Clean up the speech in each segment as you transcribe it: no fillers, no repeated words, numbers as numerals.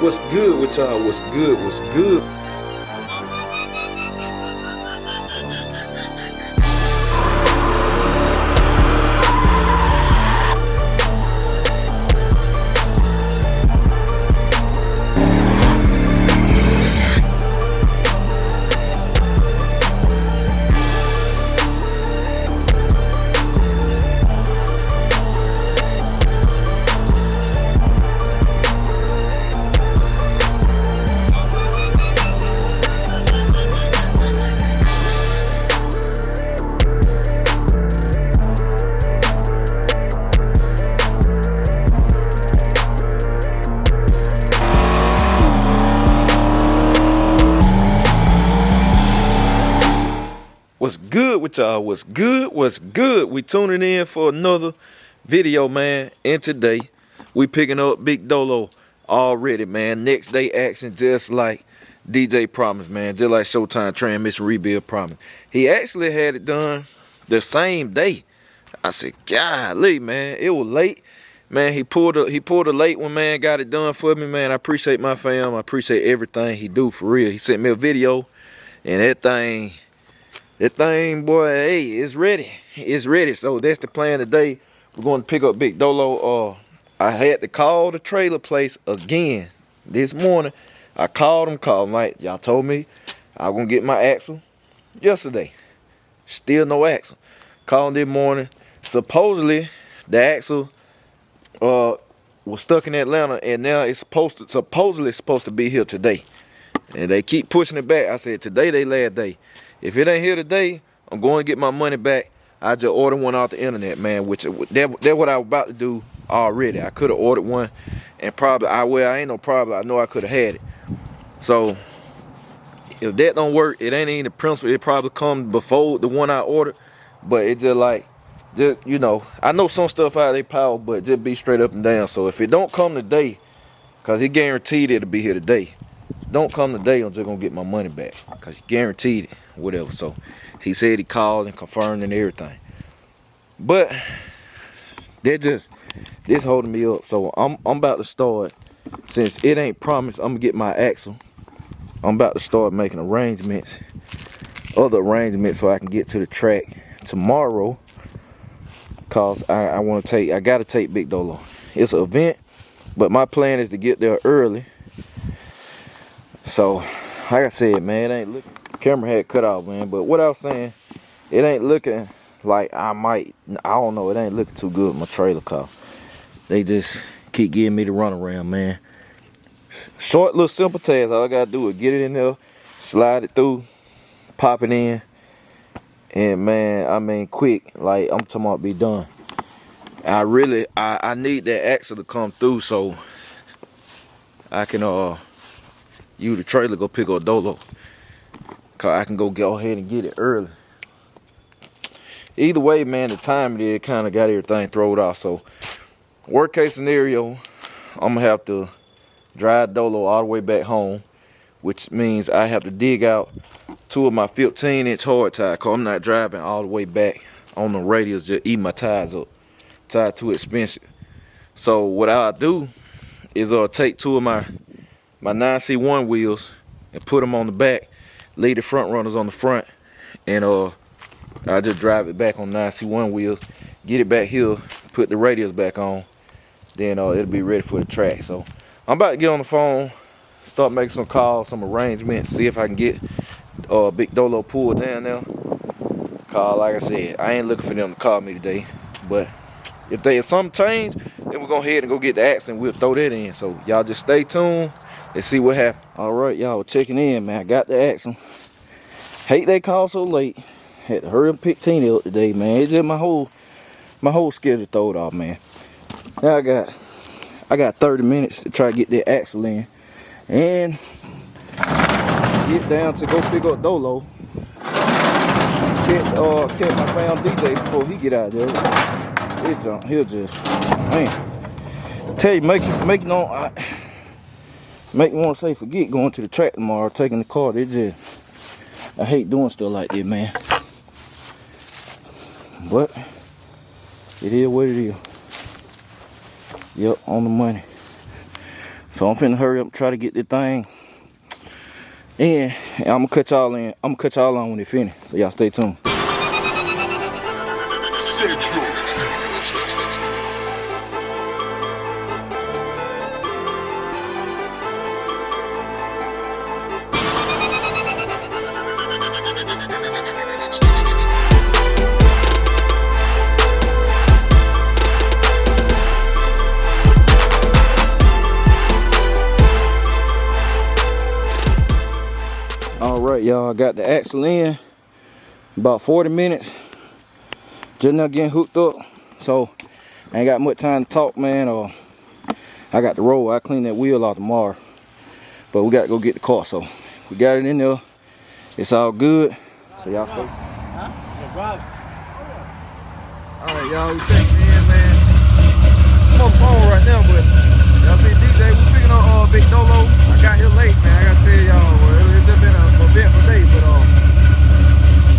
What's good with y'all? What's good? What's good? What's good with y'all? What's good? What's good? We tuning in for another video, man. And today we picking up Big Dolo already, man. Next day action, just like DJ promised, man. Just like Showtime transmission rebuild promised. He actually had it done the same day. I said, golly, man, it was late. Man, he pulled a late one, man. Got it done for me, man. I appreciate my fam. I appreciate everything he do, for real. He sent me a video, and that thing, boy, hey, it's ready. It's ready. So that's the plan today. We're going to pick up Big Dolo. I had to call the trailer place again this morning. I called him like, y'all told me I was going to get my axle yesterday. Still no axle. Called him this morning. Supposedly, the axle was stuck in Atlanta, and now it's supposedly supposed to be here today. And they keep pushing it back. I said, today they last day. If it ain't here today, I'm going to get my money back. I just ordered one off the internet, man, which that's what I was about to do already. I could have ordered one, and I ain't no problem. I know I could have had it. So if that don't work, it ain't even the principle. It probably come before the one I ordered, but it just you know, I know some stuff out of their power, but just be straight up and down. So if it don't come today, cause he guaranteed it'll be here today. Don't come today, I'm just gonna get my money back, cause he guaranteed it, whatever. So he said he called and confirmed and everything, but they're just this holding me up. So I'm about to start, since it ain't promised I'm gonna get my axle. I'm about to start making other arrangements so I can get to the track tomorrow, cause I gotta take Big Dolo. It's an event, but my plan is to get there early. So, like I said, man, it ain't looking, camera had cut off, man. But what I was saying, it ain't looking like I don't know, it ain't looking too good with my trailer car. They just keep giving me the runaround, man. Short little simple task. All I gotta do is get it in there, slide it through, pop it in, and man, I mean quick, like I'm talking about be done. I need that axle to come through so I can use the trailer go pick up Dolo, cause I can go ahead and get it early. Either way, man, the time it kind of got everything thrown off. So worst case scenario, I'm gonna have to drive Dolo all the way back home, which means I have to dig out 2 of my 15-inch hard tire, cause I'm not driving all the way back on the radius, just eating my tires up. Tire too expensive. So what I'll do is take 2 of my 9C1 wheels and put them on the back, leave the front runners on the front, and I just drive it back on 9C1 wheels, get it back here, put the radius back on, then it'll be ready for the track. So I'm about to get on the phone, start making some calls, some arrangements, see if I can get Big Dolo pulled down there. Cause like I said, I ain't looking for them to call me today, but if something change, then we're gonna head and go get the axe and we'll throw that in. So y'all just stay tuned. Let's see what happens. All right, y'all, checking in, man. I got the axle. Hate they call so late. Had to hurry and pick Tina up today, man. It's just my whole schedule throwed off, man. Now I got 30 minutes to try to get that axle in and get down to go pick up Dolo. Catch my fam DJ before he get out there. He'll just, man. Tell you, make me want to say forget going to the track tomorrow, taking the car. I hate doing stuff like that, man. But it is what it is. Yep, on the money. So I'm finna hurry up and try to get this thing. And I'm gonna cut y'all in. I'm gonna cut y'all on when it finish. So y'all stay tuned. All right, y'all, I got the axle in about 40 minutes. Just now getting hooked up, so I ain't got much time to talk, man. I got the roll. I clean that wheel out tomorrow, but we got to go get the car. So we got it in there. It's all good. So y'all stay. Huh? All right, y'all, we taking it in, man. I'm on the phone right now, but y'all see DJ, we picking up Big Dolo. I got here late, man. I gotta tell y'all, it's just been a bit for days, but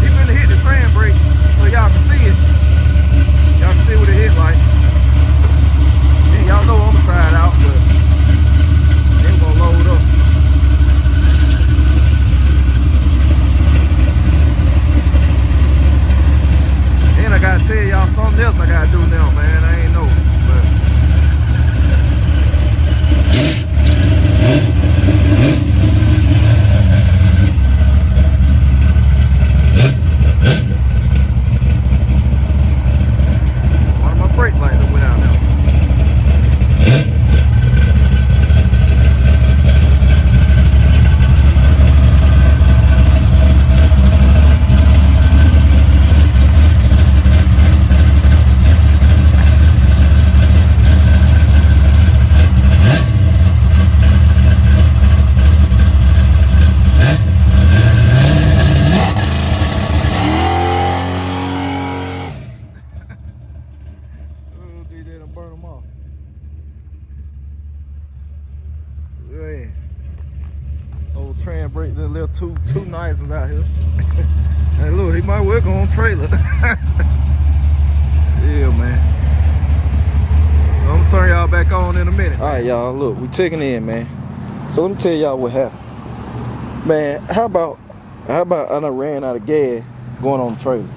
he finna hit the tram brake so y'all can see it. Y'all can see what it hit like. And y'all know I'm gonna try it out, but then we're gonna load up. And I gotta tell y'all something else I gotta do now, man. I ain't know, but one of my brake lights that went out now. Burn them off. Yeah. Old tram brake, the little two nice ones out here. Hey, look, he might work on trailer. Yeah, man. I'm gonna turn y'all back on in a minute. All right, y'all, look, we checking in, man. So let me tell y'all what happened. Man, how about I done ran out of gas going on the trailer.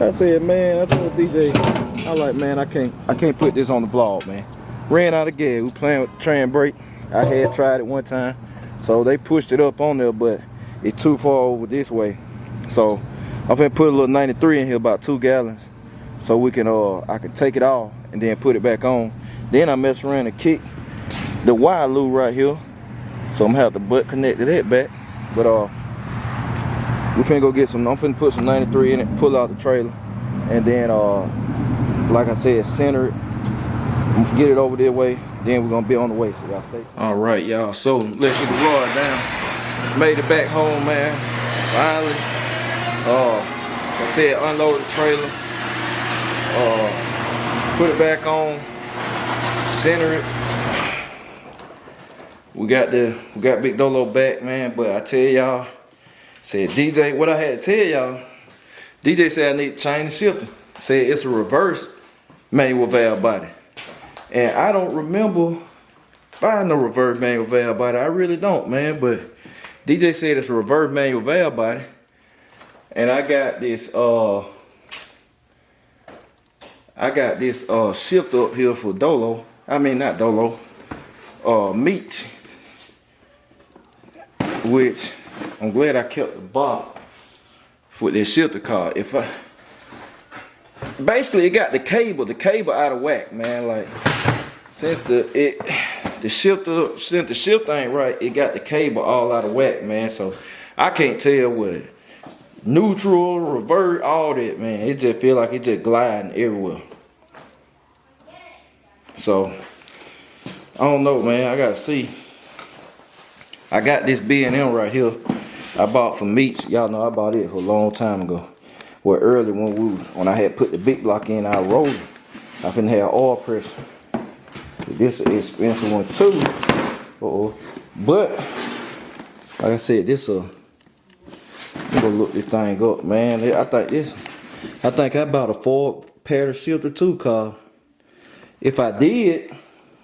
I said, man, I told DJ, I like, man, I can't put this on the vlog, man. Ran out of gas. We playing with the tram brake. I had tried it one time, so they pushed it up on there, but it's too far over this way. So I'm finna put a little 93 in here, about 2 gallons, so we can I can take it off and then put it back on. Then I mess around and kick the wire loop right here, so I'm gonna have to butt connect that back. But we finna go get some. I'm finna put some 93 in it, pull out the trailer, and then like I said, center it, get it over their way, then we're gonna be on the way, so y'all stay. All right, y'all, so let's get the rod down. Made it back home, man, finally. Like I said, unload the trailer, put it back on, center it. We got Big Dolo back, man, but I tell y'all, said DJ, what I had to tell y'all, DJ said I need to change the shifter. Said it's a reverse manual valve body. And I don't remember buying a reverse manual valve body. I really don't, man. But DJ said it's a reverse manual valve body. And I got this shifter up here for Dolo. I mean not Dolo. Meat. Which I'm glad I kept the box for this shifter card. Basically it got the cable out of whack, man. Like since the shifter ain't right, it got the cable all out of whack, man. So I can't tell what neutral, reverse, all that, man. It just feel like it just gliding everywhere. So I don't know, man. I gotta see. I got this B&M right here. I bought from Meats. Y'all know I bought it for a long time ago. Well, early when I had put the big block in, I rolled it. I finna have oil pressure. This is an expensive one too. But like I said, I'm gonna look this thing up, man. I think I bought a 4 pair of shifter too, cause if I did,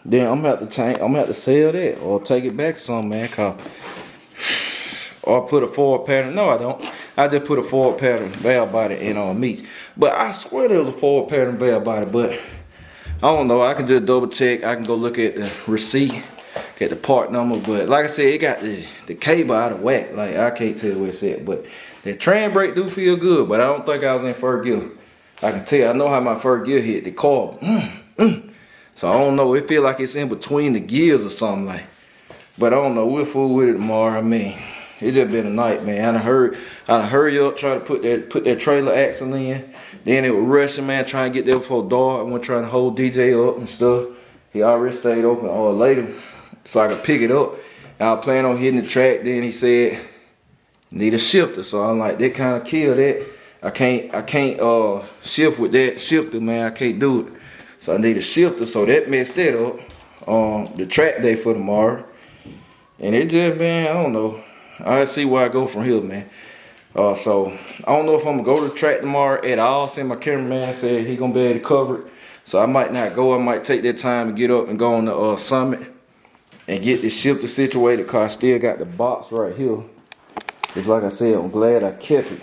then I'm gonna have to sell that or take it back to something, man. Or put a forward pattern. No, I don't. I just put a forward pattern valve body in on meats. But I swear there was a forward pattern valve body, but I don't know. I can just double check. I can go look at the receipt, get the part number. But like I said, it got the cable out of whack. Like I can't tell where it's at. But the tram brake do feel good, but I don't think I was in first gear. I can tell. I know how my first gear hit the car. So I don't know. It feel like it's in between the gears or something like. But I don't know. We'll fool with it tomorrow. I mean, it just been a night, man. I done hurry up, try to put that trailer axle in. Then it was rushing, man, trying to get there before dark. I went trying to hold DJ up and stuff. He already stayed open all later, so I could pick it up. I was planning on hitting the track. Then he said, need a shifter. So I'm like, that kind of killed it. I can't shift with that shifter, man. I can't do it. So I need a shifter. So that messed that up. The track day for tomorrow. And it just, man, I don't know. I'll see where I go from here, man. So I don't know if I'm gonna go to the track tomorrow at all. Since my cameraman said he gonna be able to cover it. So I might not go. I might take that time to get up and go on the summit and get this shifter situated, cause I still got the box right here. Just like I said, I'm glad I kept it.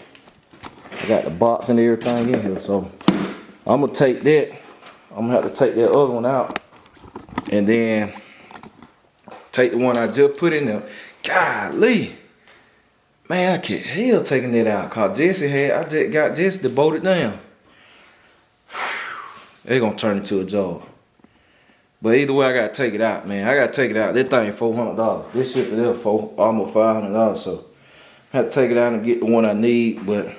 I got the box and everything in here. So I'm gonna take that. I'm gonna have to take that other one out and then take the one I just put in there. Golly. Man, I can't hell taking it out. Cause I just got Jesse to bolt it down. They're gonna turn into a job. But either way, I gotta take it out, man. I gotta take it out. This thing $400. This shit there almost $500. So I have to take it out and get the one I need. But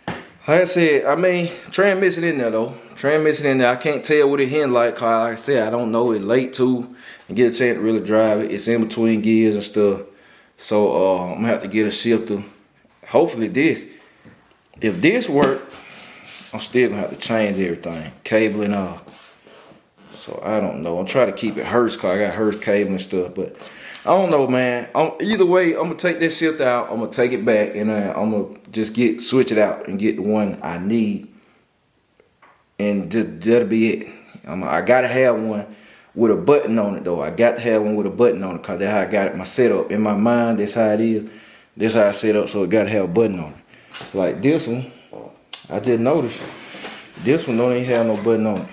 like I said, I mean, transmission in there though. Transmission in there. I can't tell what it hitting like. Cause like I said, I don't know. It's late too, and get a chance to really drive it. It's in between gears and stuff. So I'm gonna have to get a shifter. Hopefully this. If this work, I'm still gonna have to change everything. Cable and all. So I don't know. I'm trying to keep it Hertz, cause I got Hertz cable and stuff. But I don't know, man. Either way, I'm gonna take this shifter out. I'm gonna take it back and I'm gonna just switch it out and get the one I need. And just that'll be it. I gotta have one with a button on it though. I got to have one with a button on it because that's how I got it. My setup in my mind, that's how it is. That's how I set up, so it got to have a button on it. Like this one, I just noticed this one don't even have no button on it.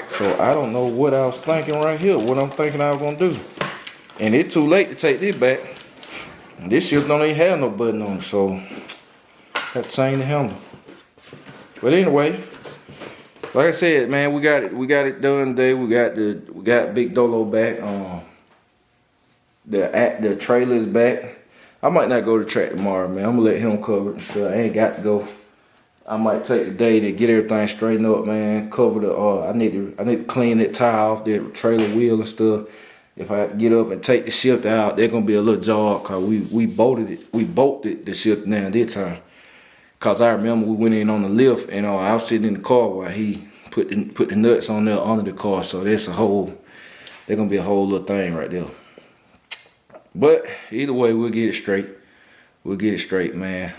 So I don't know what I was thinking right here, what I'm thinking I was gonna do. And it's too late to take this back. This shit don't even have no button on it, so I have to change the handle. But anyway, like I said, man, we got it done today. We got Big Dolo back. The trailer's back. I might not go to the track tomorrow, man. I'm gonna let him cover it and stuff. I ain't got to go. I might take the day to get everything straightened up, man. Cover the I need to clean that tire off the trailer wheel and stuff. If I get up and take the shifter out, there's gonna be a little job cause we bolted the shifter now this time. Cause I remember we went in on the lift and I was sitting in the car while he put the nuts on there under the car. So there's gonna be a whole little thing right there. But either way, we'll get it straight. We'll get it straight, man.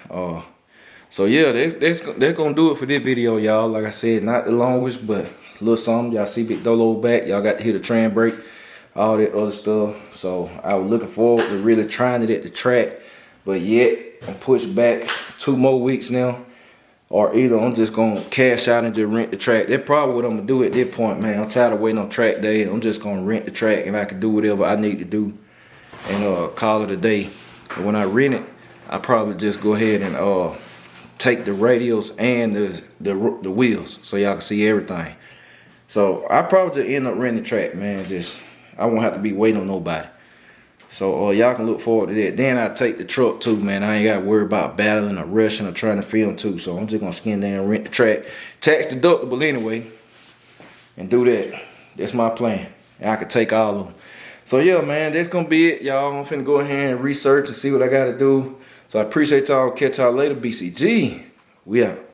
So yeah, that's gonna do it for this video, y'all. Like I said, not the longest, but a little something. Y'all see Big Dolo back. Y'all got to hit the tram brake, all that other stuff. So I was looking forward to really trying it at the track, but yet I'm pushed back 2 more weeks now, or either I'm just gonna cash out and just rent the track. That's probably what I'm gonna do at this point, man. I'm tired of waiting on track day. I'm just gonna rent the track and I can do whatever I need to do and call it a day. And when I rent it, I probably just go ahead and take the radials and the wheels so y'all can see everything. So I probably just end up renting the track, man. I won't have to be waiting on nobody. So y'all can look forward to that. Then I take the truck too, man. I ain't got to worry about battling or rushing or trying to film too. So I'm just going to skin down and rent the track. Tax deductible anyway. And do that. That's my plan. And I can take all of them. So yeah, man, that's going to be it, y'all. I'm finna go ahead and research and see what I got to do. So I appreciate y'all. Catch y'all later. BCG. We out.